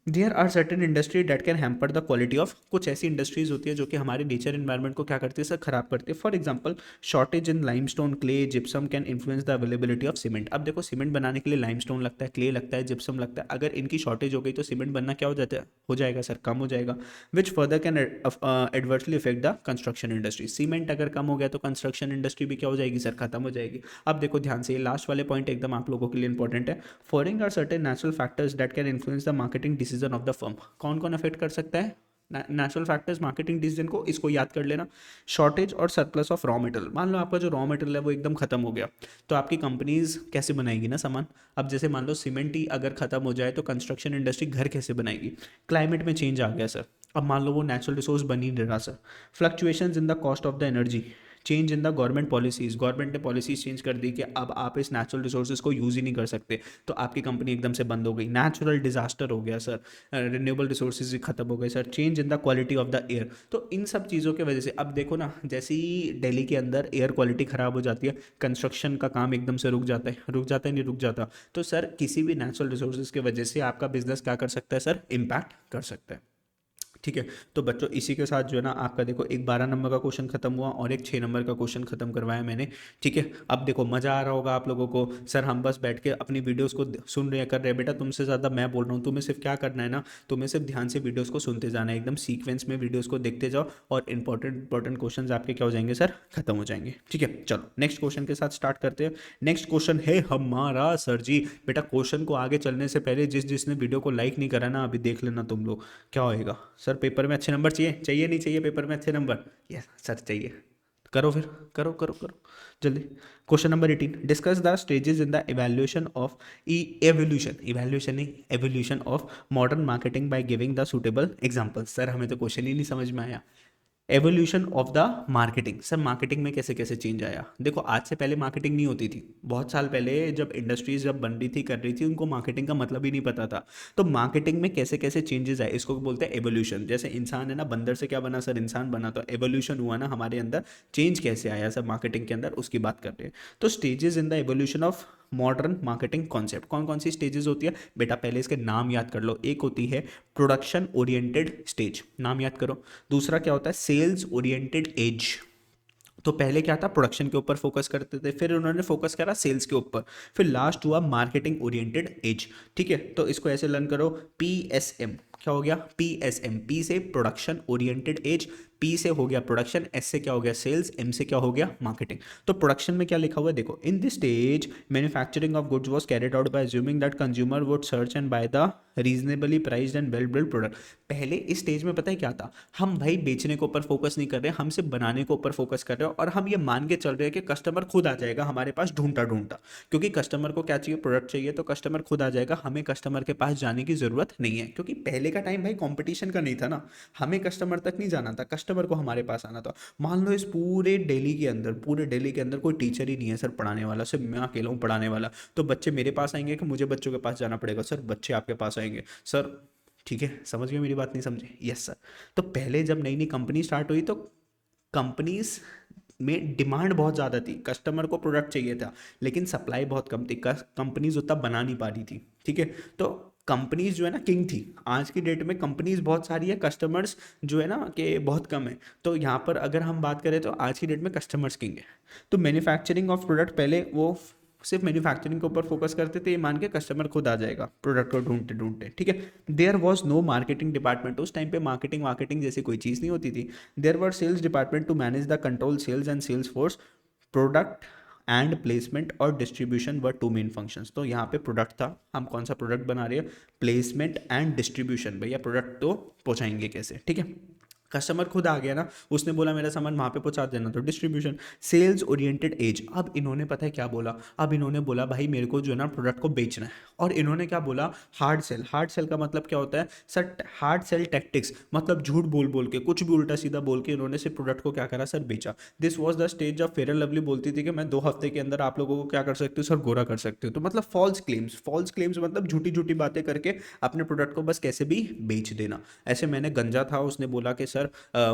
S1: There are certain industry that can hamper the quality of, कुछ ऐसी इंडस्ट्रीज होती है जो कि हमारे नेचर इन्वायरमेंट को क्या करती है सर, खराब करती है। For example shortage in limestone, clay, gypsum can influence the availability of cement. अब देखो सीमेंट बनाने के लिए लाइमस्टोन लगता है, क्ले लगता है, जिप्सम लगता है, अगर इनकी शॉर्टेज हो गई तो सीमेंट बनना क्या हो जाता है, हो जाएगा सर, कम हो जाएगा, which further can adversely effect the construction industry. Cement अगर कम हो गया तो कंस्ट्रक्शन इंडस्ट्री भी क्या हो जाएगी सर, खत्म हो जाएगी। अब देखो ध्यान से, ये लास्ट वाले पॉइंट एकदम आप लोगों के लिए इंपॉर्टेंट है। Following are certain natural factors that can influence the marketing decision of the firm. कौन कौन अफेक्ट कर सकता है नेचुरल फैक्टर्स मार्केटिंग डिसीजन को, इसको याद कर लेना। शॉर्टेज और सरप्लस ऑफ रॉ मटेरियल, मान लो आपका जो रॉ मटेरियल है वो एकदम खत्म हो गया, तो आपकी कंपनीज कैसे बनाएगी ना सामान। अब जैसे मान लो सीमेंट ही अगर खत्म हो जाए तो कंस्ट्रक्शन इंडस्ट्री घर कैसे बनाएगी। क्लाइमेट में चेंज आ गया सर, अब मान लो वो नेचुरल रिसोर्स बन ही नहीं रहा sir. Fluctuations in the cost of the energy, change in the government policies, government ने पॉलिसीज चेंज कर दी कि अब आप इस नेचुरल रिसोर्सेज को यूज़ ही नहीं कर सकते, तो आपकी कंपनी एकदम से बंद हो गई। नेचुरल डिजास्टर हो गया सर, रिन्यूएबल रिसोर्सेज खत्म हो गए sir. Change in the quality of the air, तो इन सब चीज़ों की वजह से अब देखो ना, जैसे ही दिल्ली के अंदर एयर क्वालिटी ख़राब हो जाती है, कंस्ट्रक्शन का काम एकदम से रुक जाता है, रुक जाता है नहीं रुक जाता, तो सर किसी भी नेचुरल रिसोर्सेज की वजह से आपका बिजनेस क्या कर सकता है सर, इम्पैक्ट कर सकता है। ठीक है। तो बच्चों इसी के साथ जो है ना आपका देखो एक 12 नंबर का क्वेश्चन खत्म हुआ और एक 6 नंबर का क्वेश्चन खत्म करवाया मैंने। ठीक है, अब देखो मज़ा आ रहा होगा आप लोगों को, सर हम बस बैठ के अपनी वीडियोस को सुन रहे कर रहे हैं। बेटा तुमसे ज़्यादा मैं बोल रहा हूँ, तुम्हें सिर्फ क्या करना है ना, तुम्हें सिर्फ ध्यान से वीडियोस को सुनते जाना है, एकदम सीक्वेंस में वीडियोस को देखते जाओ और इंपॉर्टेंट क्वेश्चन आपके क्या हो जाएंगे सर, खत्म हो जाएंगे। ठीक है, चलो नेक्स्ट क्वेश्चन के साथ स्टार्ट करते हैं। नेक्स्ट क्वेश्चन है हमारा सर जी। बेटा क्वेश्चन को आगे चलने से पहले जिसने वीडियो को लाइक नहीं करा ना, अभी देख लेना तुम लोग क्या होएगा। सर पेपर में अच्छे नंबर चाहिए, चाहिए नहीं चाहिए पेपर में अच्छे नंबर? यस सर चाहिए। करो फिर, करो करो करो जल्दी। Question number 18, discuss the stages in the evaluation of evaluation नहीं evolution of modern marketing by giving the suitable examples. Sir हमें तो क्वेश्चन ही नहीं समझ में आया। Evolution of the marketing, sir marketing में कैसे कैसे चेंज आया? देखो आज से पहले मार्केटिंग नहीं होती थी, बहुत साल पहले जब इंडस्ट्रीज जब बन रही थी कर रही थी, उनको मार्केटिंग का मतलब ही नहीं पता था। तो मार्केटिंग में कैसे कैसे चेंजेस आए, इसको बोलते हैं एवोल्यूशन। जैसे इंसान है ना, बंदर से क्या बना सर, इंसान बना, तो एवोल्यूशन हुआ ना हमारे अंदर, चेंज कैसे आया सर मार्केटिंग के अंदर, उसकी बात कर रहे हैं। तो stages in the evolution of modern marketing concept, कौन कौन सी स्टेजेस होती है बेटा? पहले इसके नाम याद कर लो। एक होती है प्रोडक्शन ओरिएंटेड स्टेज, नाम याद करो। दूसरा क्या होता है, सेल्स ओरिएंटेड एज। तो पहले क्या था, प्रोडक्शन के ऊपर फोकस करते थे, फिर उन्होंने फोकस करा सेल्स के ऊपर, फिर लास्ट हुआ मार्केटिंग ओरिएंटेड एज। ठीक है, तो इसको ऐसे लर्न करो, PSM। क्या हो गया? PSM। पी से प्रोडक्शन ओरिएंटेड एज, पी से हो गया प्रोडक्शन, एस से क्या हो गया सेल्स, एम से क्या हो गया मार्केटिंग। तो प्रोडक्शन में क्या लिखा हुआ है देखो, in this stage manufacturing of goods was carried out by assuming that consumer would search and by the reasonably priced and well build product. पहले इस स्टेज में पता है क्या था, हम भाई बेचने के ऊपर फोकस नहीं कर रहे, हम सिर्फ बनाने के ऊपर फोकस कर रहे हो, और हम ये मान के चल रहे हैं कि कस्टमर खुद आ जाएगा हमारे पास ढूंढता ढूंढता। क्योंकि कस्टमर को क्या चाहिए, प्रोडक्ट चाहिए, तो कस्टमर खुद आ जाएगा, हमें कस्टमर के पास जाने की जरूरत नहीं है। क्योंकि पहले का टाइम भाई कंपटीशन का नहीं था ना, हमें कस्टमर तक नहीं जाना था, कस्टमर को हमारे पास आना था। मान लो इस पूरे दिल्ली के अंदर कोई टीचर ही नहीं है सर पढ़ाने वाला, सिर्फ मैं अकेला हूँ पढ़ाने वाला, तो बच्चे मेरे पास आएंगे कि मुझे बच्चों के पास जाना पड़ेगा? सर बच्चे आपके पास आएंगे सर। ठीक है, समझ गए मेरी बात, नहीं समझे? Yes sir. तो पहले जब नई नई कंपनी स्टार्ट हुई तो कंपनीज में डिमांड बहुत ज़्यादा थी, कस्टमर को प्रोडक्ट चाहिए था, लेकिन सप्लाई बहुत कम थी, कंपनीज उतना बना नहीं पा रही थी। ठीक है, तो कंपनीज जो है ना किंग थी। आज की डेट में कंपनीज बहुत सारी है, कस्टमर्स जो है ना कि बहुत कम है। तो यहाँ पर अगर हम बात करें तो आज की डेट में कस्टमर्स किंग है। तो मैन्युफैक्चरिंग ऑफ प्रोडक्ट, पहले वो सिर्फ मैन्युफैक्चरिंग के ऊपर फोकस करते थे, ये मान के कस्टमर खुद आ जाएगा प्रोडक्ट को ढूंढते ढूंढते। ठीक है, there was no marketing department, उस टाइम पे मार्केटिंग जैसी कोई चीज़ नहीं होती थी। There were sales department to manage the control sales and sales force, product and placement और distribution were two main functions. तो यहाँ पे प्रोडक्ट था, हम कौन सा प्रोडक्ट बना रहे हैं, प्लेसमेंट एंड डिस्ट्रीब्यूशन, भैया प्रोडक्ट तो पहुँचाएंगे कैसे? ठीक है, कस्टमर खुद आ गया ना, उसने बोला मेरा सामान वहाँ पे पहुँचा देना, तो डिस्ट्रीब्यूशन। सेल्स ओरिएंटेड एज, अब इन्होंने पता है क्या बोला, अब इन्होंने बोला भाई मेरे को जो है ना प्रोडक्ट को बेचना है, और इन्होंने क्या बोला, हार्ड सेल। हार्ड सेल का मतलब क्या होता है सर, हार्ड सेल टैक्टिक्स, मतलब झूठ बोल बोल के, कुछ भी उल्टा सीधा बोल के इन्होंने सिर्फ प्रोडक्ट को क्या करा सर, बेचा। दिस वॉज द स्टेज जब फेयर एंड लवली बोलती थी कि मैं 2 हफ्ते के अंदर आप लोगों को क्या कर सकती हूँ सर, गोरा कर सकती हूँ। तो मतलब फॉल्स क्लेम्स मतलब झूठी झूठी बातें करके अपने प्रोडक्ट को बस कैसे भी बेच देना। ऐसे मैंने गंजा था, उसने बोला कि सर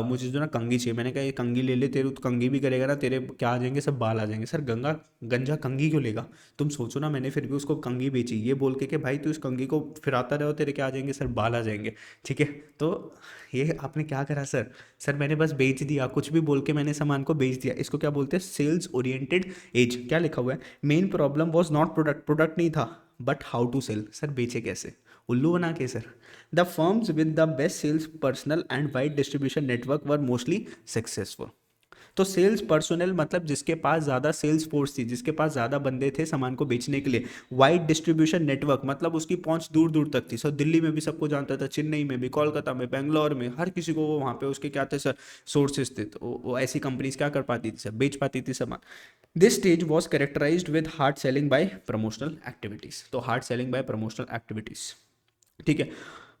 S1: मुझे जो ना कंघी चाहिए, मैंने कहा ये कंघी ले ले, तेरे तो कंघी भी करेगा ना, तेरे क्या आ जाएंगे सब बाल आ जाएंगे। सर गंजा कंघी क्यों लेगा? तुम सोचो ना, मैंने फिर भी उसको कंघी बेची ये बोल के कि भाई तू इस कंघी को फिराता रहो, तेरे क्या आ जाएंगे सर, बाल आ जाएंगे। ठीक है, तो ये आपने क्या करा सर, सर मैंने बस बेच दिया, कुछ भी बोल के मैंने सामान को बेच दिया। इसको क्या बोलते हैं, सेल्स ओरिएंटेड एज। क्या लिखा हुआ है, main problem was not product नहीं था, but how to sell. Sir बेचे कैसे, उल्लू बना के sir. The firms with the best sales personnel and wide distribution network were mostly successful. तो सेल्स पर्सनल मतलब जिसके पास ज़्यादा सेल्स फोर्स थी, जिसके पास ज़्यादा बंदे थे सामान को बेचने के लिए। वाइड डिस्ट्रीब्यूशन नेटवर्क मतलब उसकी पहुंच दूर दूर तक थी, सर दिल्ली में भी सबको जानता था, चेन्नई में भी, कोलकाता में, बेंगलोर में, हर किसी को वो वहाँ पे उसके क्या थे सर, सोर्सेज थे। तो वो ऐसी कंपनीज क्या कर पाती थी सर, बेच पाती थी सामान। This stage was characterized with hard selling by promotional activities. तो hard selling by promotional activities, ठीक है।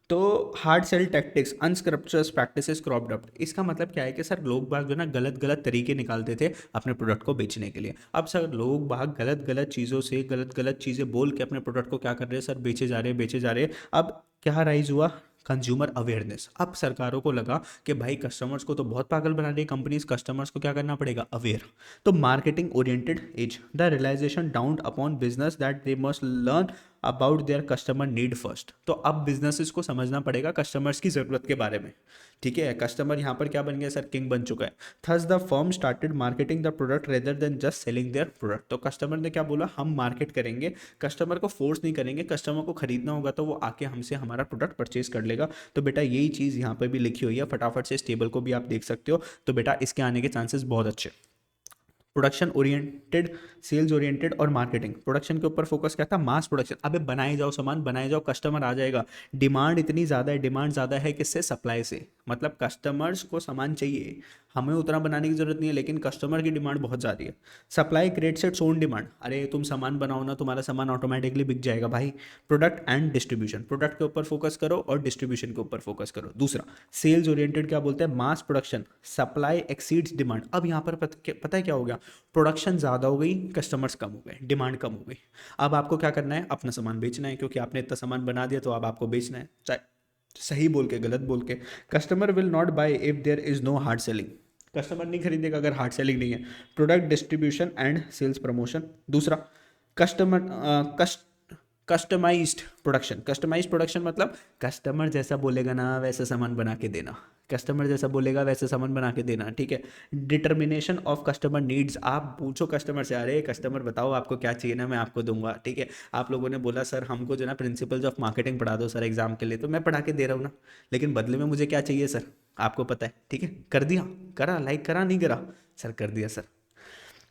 S1: तो hard sale tactics, unscrupulous practices cropped up, इसका मतलब क्या है कि सर लोग बाग जो ना गलत गलत तरीके निकालते थे अपने प्रोडक्ट को बेचने के लिए। अब सर लोग बाग गलत गलत चीज़ों से गलत गलत चीज़ें बोल के अपने प्रोडक्ट को क्या कर रहे हैं सर, बेचे जा रहे हैं। अब क्या राइज हुआ, कंज्यूमर अवेयरनेस। अब सरकारों को लगा कि भाई कस्टमर्स को तो बहुत पागल बना रही है कंपनीज, कस्टमर्स को क्या करना पड़ेगा, अवेयर। तो marketing oriented age, the realization dawned upon business that they must learn about their customer need first. तो अब बिजनेसेस को समझना पड़ेगा कस्टमर्स की ज़रूरत के बारे में, ठीक है। कस्टमर यहाँ पर क्या बन गया सर, किंग बन चुका है। Thus the firm started marketing the product rather than just selling their product. तो कस्टमर ने क्या बोला, हम मार्केट करेंगे, कस्टमर को फोर्स नहीं करेंगे, कस्टमर को खरीदना होगा तो वो आके हमसे हमारा प्रोडक्ट परचेज कर लेगा। तो बेटा यही चीज़ यहाँ पर भी लिखी हुई है, फटाफट से इस टेबल को भी आप देख सकते हो। तो बेटा इसके आने के चांसेस बहुत अच्छे। प्रोडक्शन ओरिएंटेड, सेल्स ओरिएंटेड और मार्केटिंग। प्रोडक्शन के ऊपर फोकस क्या था, मास प्रोडक्शन। अबे बनाए जाओ सामान, बनाए जाओ, कस्टमर आ जाएगा। डिमांड इतनी ज़्यादा है, डिमांड ज़्यादा है किससे, सप्लाई से। मतलब कस्टमर्स को सामान चाहिए, हमें उतना बनाने की जरूरत नहीं है, लेकिन कस्टमर की डिमांड बहुत ज़्यादा है। Supply creates its own demand. अरे तुम सामान बनाओ ना, तुम्हारा सामान ऑटोमेटिकली बिक जाएगा भाई। प्रोडक्ट एंड डिस्ट्रीब्यूशन, प्रोडक्ट के ऊपर फोकस करो और डिस्ट्रीब्यूशन के ऊपर फोकस करो। दूसरा सेल्स ओरिएंटेड क्या बोलते हैं, mass production, supply exceeds demand. अब यहाँ पर पता है क्या हो गया, प्रोडक्शन ज़्यादा हो गई, कस्टमर्स कम हो गए, डिमांड कम हो गई। अब आपको क्या करना है, अपना सामान बेचना है, क्योंकि आपने इतना सामान बना दिया तो अब आपको बेचना है, चाहे सही बोल के गलत बोल के। Customer will not buy if there is no hard selling. Customer नहीं खरीदेगा अगर हार्ड सेलिंग नहीं है। Product distribution and sales promotion. दूसरा customer customized production. Customized production मतलब कस्टमर जैसा बोलेगा ना वैसा सामान बना के देना, कस्टमर जैसा बोलेगा वैसे सामान बना के देना, ठीक है। Determination of customer needs. आप पूछो कस्टमर से, अरे कस्टमर बताओ आपको क्या चाहिए ना, मैं आपको दूंगा, ठीक है। आप लोगों ने बोला सर हमको जो ना प्रिंसिपल्स ऑफ मार्केटिंग पढ़ा दो सर एग्जाम के लिए, तो मैं पढ़ा के दे रहा हूँ ना, लेकिन बदले में मुझे क्या चाहिए सर, आपको पता है, ठीक है। कर दिया, करा, लाइक करा, नहीं करा सर, कर दिया sir.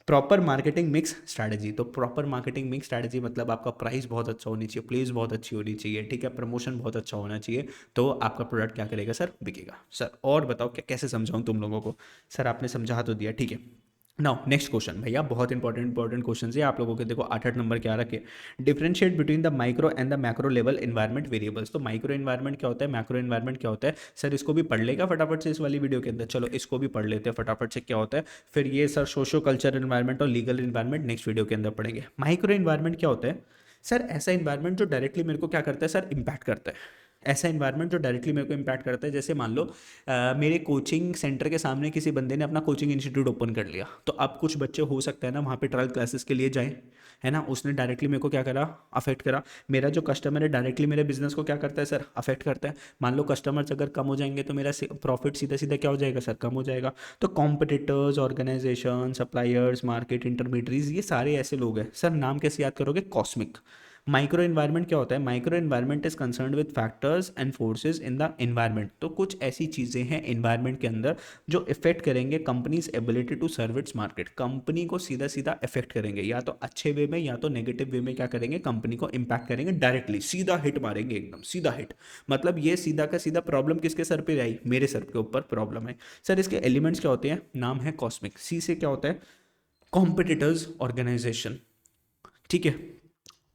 S1: Proper marketing mix strategy. तो प्रॉपर मार्केटिंग मिक्स स्ट्रैटेजी मतलब आपका प्राइस बहुत अच्छा होनी चाहिए, प्लेस बहुत अच्छी होनी चाहिए, ठीक है, प्रमोशन बहुत अच्छा होना चाहिए, तो आपका प्रोडक्ट क्या करेगा सर, बिकेगा। सर और बताओ क्या, कैसे समझाऊं तुम लोगों को। सर आपने समझा तो दिया, ठीक है। नाउ नेक्स्ट क्वेश्चन भैया, बहुत इंपॉर्टेंट क्वेश्चन है आप लोगों के। देखो 8 नंबर क्या रखे, differentiate between the micro and the macro level environment variables. तो माइक्रो एनवायरमेंट क्या होता है, मैक्रो एनवायरमेंट क्या होता है। सर इसको भी पढ़ लेगा फटाफट से इस वाली वीडियो के अंदर, चलो इसको भी पढ़ लेते हैं फटाफट से क्या होता है। फिर ये सर सोशो कल्चर एनवायरमेंट और लीगल एनवायरमेंट नेक्स्ट वीडियो के अंदर पढ़ेंगे। माइक्रो एनवायरमेंट क्या होता है, सर ऐसा एनवायरमेंट जो डायरेक्टली मेरे को क्या करता है सर, इम्पैक्ट करता है। ऐसा इन्वायरमेंट जो डायरेक्टली मेरे को इम्पैक्ट करता है। जैसे मान लो मेरे कोचिंग सेंटर के सामने किसी बंदे ने अपना कोचिंग इंस्टीट्यूट ओपन कर लिया, तो अब कुछ बच्चे हो सकता है ना वहाँ पे ट्रायल क्लासेस के लिए जाएं, है ना। उसने डायरेक्टली मेरे को क्या करा, अफेक्ट करा। मेरा जो कस्टमर है डायरेक्टली मेरे बिजनेस को क्या करता है सर, अफेक्ट करता है। मान लो कस्टमर्स अगर कम हो जाएंगे तो मेरा प्रॉफिट सीधा सीधा क्या हो जाएगा सर, कम हो जाएगा। तो competitors, organisation, suppliers, market intermediaries, ये सारे ऐसे लोग हैं सर। नाम कैसे याद करोगे, कॉस्मिक। माइक्रो एनवायरनमेंट क्या होता है, micro environment is concern with factors and forces in the environment. तो कुछ ऐसी चीजें हैं एनवायरनमेंट के अंदर जो इफेक्ट करेंगे companies ability to serve its market. Company को सीधा सीधा इफेक्ट करेंगे, या तो अच्छे वे में या तो नेगेटिव वे में क्या करेंगे, कंपनी को इंपैक्ट करेंगे, डायरेक्टली सीधा हिट मारेंगे, एकदम सीधा हिट। मतलब ये सीधा का सीधा प्रॉब्लम किसके सर पे आई, मेरे सर के ऊपर प्रॉब्लम है। सर इसके एलिमेंट्स क्या होते हैं, नाम है कॉस्मिक। सी से क्या होता है, कॉम्पिटिटर्स ऑर्गेनाइजेशन, ठीक है।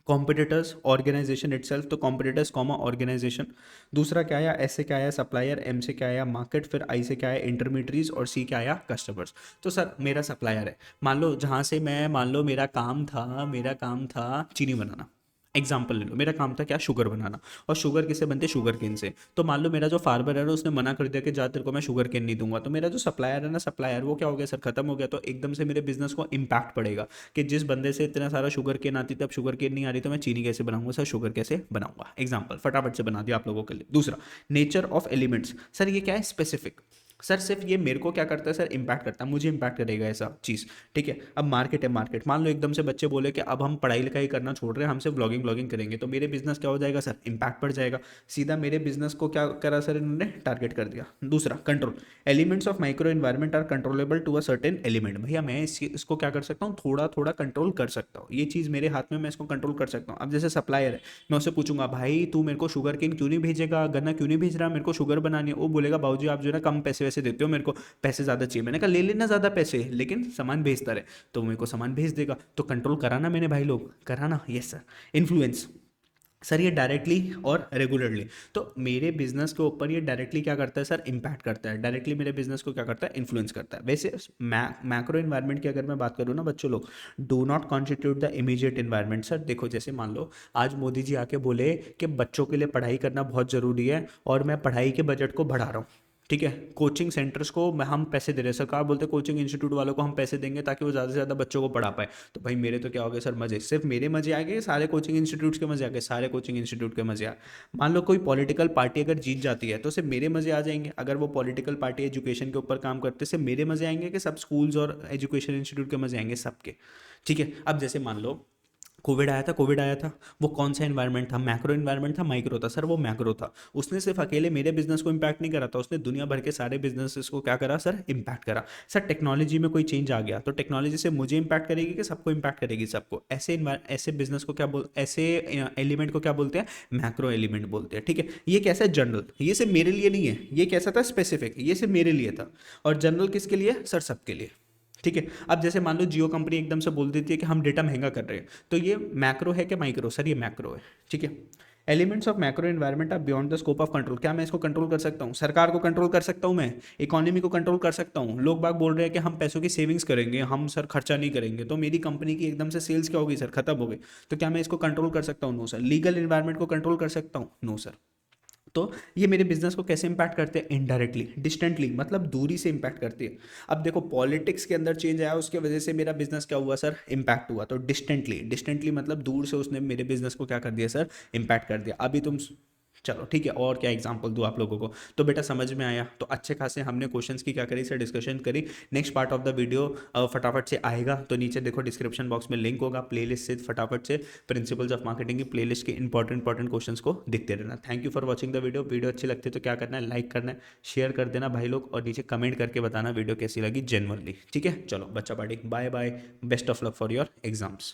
S1: कॉम्पिटिटर्स ऑर्गेनाइजेशन इटसेल्फ, तो कॉम्पिटिटर्स कॉमा ऑर्गेनाइजेशन। दूसरा क्या आया, एस से क्या आया, सप्लायर। एम से क्या आया, मार्केट। फिर आई से क्या आया, इंटरमीडियरीज। और सी क्या आया, कस्टमर्स। तो सर मेरा सप्लायर है, मान लो जहाँ से मैं, मान लो मेरा काम था चीनी बनाना। एग्जाम्पल ले लो, मेरा काम था क्या, शुगर बनाना। और शुगर किससे बनते, शुगर केन से। तो मान लो मेरा जो फार्मर है ना उसने मना कर दिया कि जा तेरे को मैं शुगर केन नहीं दूंगा, तो मेरा जो सप्लायर है ना, सप्लायर वो क्या हो गया सर, खत्म हो गया। तो एकदम से मेरे बिजनेस को इम्पैक्ट पड़ेगा कि जिस बंदे से इतना सारा शुगर केन आती थी अब शुगर केन नहीं आ रही, तो मैं चीनी कैसे बनाऊंगा सर, शुगर कैसे बनाऊंगा। एग्जाम्पल फटाफट से बना दिया आप लोगों के लिए। दूसरा नेचर ऑफ एलिमेंट्स। सर ये क्या है, स्पेसिफिक। सर सिर्फ ये मेरे को क्या करता है सर, इम्पैक्ट करता है, मुझे इम्पैक्ट करेगा ऐसा चीज़, ठीक है। अब मार्केट है, मार्केट मान लो एकदम से बच्चे बोले कि अब हम पढ़ाई लिखाई करना छोड़ रहे हैं, हम सिर्फ ब्लॉगिंग करेंगे, तो मेरे बिजनेस क्या हो जाएगा सर, इम्पैक्ट पड़ जाएगा। सीधा मेरे बिजनेस को क्या करा सर, इन्होंने टारगेट कर दिया। दूसरा control, elements of micro environment are controllable to a certain element. भैया मैं इसको क्या कर सकता हूँ, थोड़ा थोड़ा कंट्रोल कर सकता हूँ, ये चीज़ मेरे हाथ में, मैं इसको कंट्रोल कर सकता हूँ। अब जैसे सप्लायर है, मैं उससे पूछूंगा भाई तू मेरे को शुगर केन क्यों नहीं भेजेगा, गन्ना क्यों नहीं भेज रहा, मेरे को शुगर बनानी है। वो बोलेगा बाबूजी आप जो है ना कम पैसे वैसे देते हो, मेरे को पैसे ज़्यादा चाहिए। मैंने कहा ले लेना ज़्यादा पैसे, लेकिन सामान भेजता रहे, तो मेरे को सामान भेज देगा। तो कंट्रोल कराना मैंने भाई लोग, कराना, यस सर। इन्फ्लुएंस, सर ये डायरेक्टली और रेगुलरली। तो मेरे बिजनेस के ऊपर ये डायरेक्टली क्या करता है सर, इम्पैक्ट करता है। डायरेक्टली मेरे बिजनेस को क्या करता है, इन्फ्लुएंस करता है। वैसे मैक्रो एनवायरनमेंट की अगर मैं बात करूँ ना बच्चों लोग, do not constitute the immediate environment. Sir देखो जैसे मान लो आज मोदी जी आके बोले कि बच्चों के लिए पढ़ाई करना बहुत ज़रूरी है और मैं पढ़ाई के बजट को बढ़ा रहा हूँ, ठीक है, कोचिंग सेंटर्स को हम पैसे दे रहे हैं, सरकार बोलते हैं कोचिंग इंस्टीट्यूट वालों को हम पैसे देंगे ताकि वो ज़्यादा से ज़्यादा बच्चों को पढ़ा पाए। तो भाई मेरे तो क्या हो गया सर मज़े, सिर्फ मेरे मज़े आ गए, सारे कोचिंग इंस्टीट्यूट्स के मज़े आ गए, सारे कोचिंग इंस्टीट्यूट के मज़े आ। मान लो कोई पॉलिटिकल पार्टी अगर जीत जाती है तो सिर्फ मेरे मज़े आ जाएंगे, अगर वो पॉलिटिकल पार्टी एजुकेशन के ऊपर काम करते सिर्फ मेरे मज़े आएंगे कि सब स्कूल्स और एजुकेशन इंस्टीट्यूट के मज़े आएंगे सबके। ठीक है, अब जैसे मान लो कोविड आया था, वो कौन सा एनवायरनमेंट था, मैक्रो एनवायरनमेंट था माइक्रो था, सर वो मैक्रो था। उसने सिर्फ अकेले मेरे बिजनेस को इम्पैक्ट नहीं करा था, उसने दुनिया भर के सारे बिजनेसेस को क्या करा सर, इम्पैक्ट करा। सर टेक्नोलॉजी में कोई चेंज आ गया तो टेक्नोलॉजी से मुझे इम्पैक्ट करेगी कि सबको इम्पैक्ट करेगी, सबको। ऐसे बिजनेस को क्या बोल, ऐसे एलिमेंट को क्या बोलते हैं, मैक्रो एलिमेंट बोलते हैं। ठीक है, ये कैसा है, जनरल, ये सिर्फ मेरे लिए नहीं है, ये कैसा था, स्पेसिफिक, ये सिर्फ मेरे लिए था। और जनरल किसके लिए, सर सबके लिए। ठीक है, अब जैसे मान लो जियो कंपनी एकदम से बोल देती है कि हम डेटा महंगा कर रहे हैं, तो ये मैक्रो है कि माइक्रो, सर ये मैक्रो है। ठीक है, elements of macro environment are beyond the scope of control. क्या मैं इसको कंट्रोल कर सकता हूँ, सरकार को कंट्रोल कर सकता हूँ, मैं इकोनॉमी को कंट्रोल कर सकता हूँ। लोग बाग बोल रहे हैं कि हम पैसों की सेविंग्स करेंगे, हम सर खर्चा नहीं करेंगे, तो मेरी कंपनी की एकदम से सेल्स क्या होगी सर, खत्म हो गई। तो क्या मैं इसको कंट्रोल कर सकता हूँ, नो सर। लीगल एनवायरनमेंट को कंट्रोल कर सकता हूँ, नो सर। तो ये मेरे बिजनेस को कैसे इंपैक्ट करते हैं, इनडायरेक्टली, डिस्टेंटली, मतलब दूरी से इंपैक्ट करती है। अब देखो पॉलिटिक्स के अंदर चेंज आया, उसके वजह से मेरा बिजनेस क्या हुआ सर, इंपैक्ट हुआ। तो डिस्टेंटली, डिस्टेंटली मतलब दूर से उसने मेरे बिजनेस को क्या कर दिया सर, इंपैक्ट कर दिया। अभी तुम, चलो ठीक है, और क्या एग्जांपल दूँ आप लोगों को। तो बेटा समझ में आया, तो अच्छे खासे हमने क्वेश्चंस की क्या करी सर, डिस्कशन करी। Next part of the video फटाफट से आएगा, तो नीचे देखो डिस्क्रिप्शन बॉक्स में लिंक होगा, प्लेलिस्ट से फटाफट से प्रिंसिपल्स ऑफ मार्केटिंग की प्लेलिस्ट के इंपॉर्टेंट क्वेश्चंस को देखते रहना। Thank you for watching the video. Video अच्छी लगती है तो क्या करना है, लाइक करना है, शेयर कर देना भाई लोग, और नीचे कमेंट करके बताना वीडियो कैसी लगी जेन्युइनली। ठीक है, चलो बच्चा party, bye bye, best of luck for your exams.